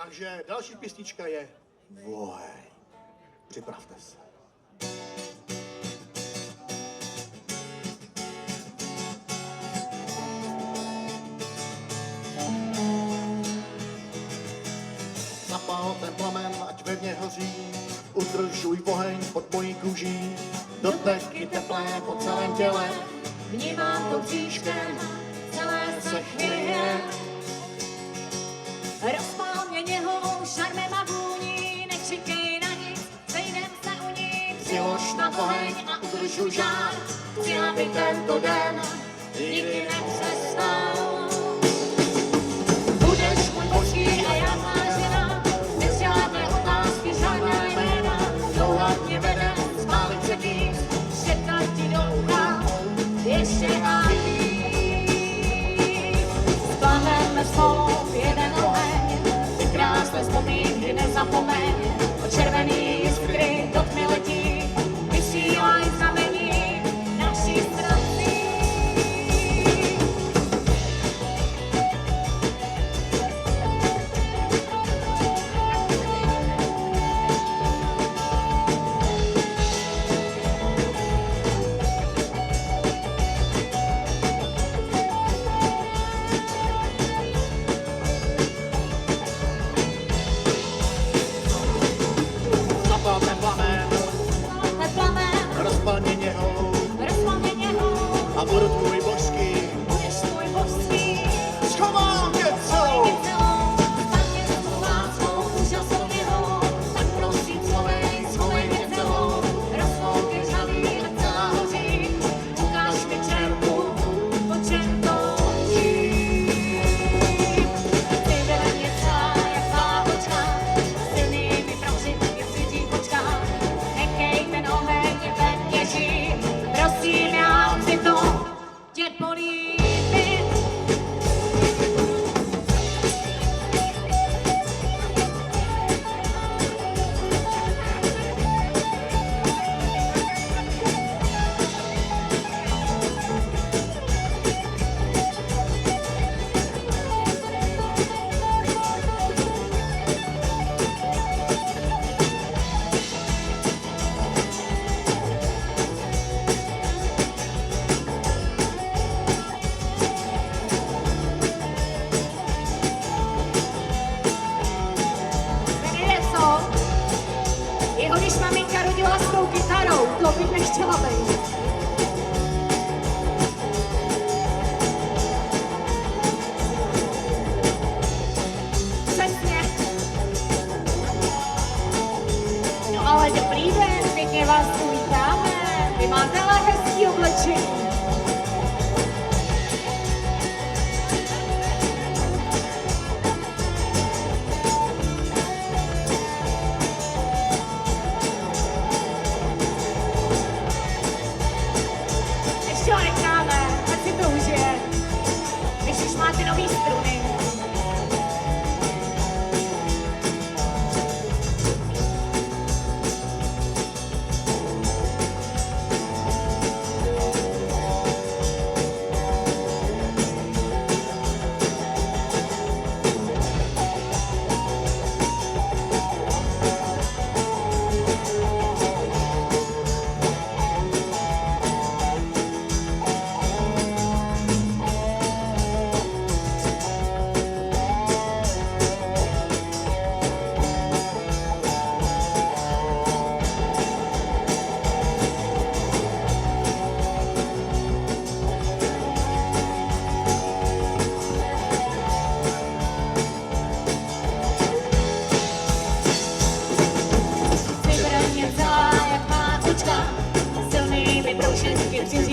Takže další písnička je Voheň. Připravte se. Zapal ten plamen, ať ve mně hoří, udržuj oheň pod mojí kůží. Doteky teplé po celém těle, vnímám to bříškem, celé se chvěje. Rozpál mě něhou, šarmem a vůní, nečekej na nic, sejdem se u ní. Přilož na oheň a udržuj žár, chci, aby tento den nikdy nepřestal. Budeš můj boží a já má žena, bez žádné otázky, žádná jména. Touha mě vede, spálit se víc, Šeptat ti do ucha, ještě a víc. Splaveme spolu jeden oheň, ty krásné vzpomínky nezapomeň. O červený jiskry do tmy letí, vysílaj znamení naší strany. zapal ten plamen, rozpal mě něhou a budu tvůj božský. Schovám tě celou. Prosím, já chci to tě políbit. Jeho když maminka rodila s tou kytarou, to bych nechtěla být. Přesně. No ale dobrý den, pěkně vás uvítáme. Vy máte ale hezký oblečení. Ještě ho necháme, ať si to užije, když už máte nový struny. Silnými broušenky při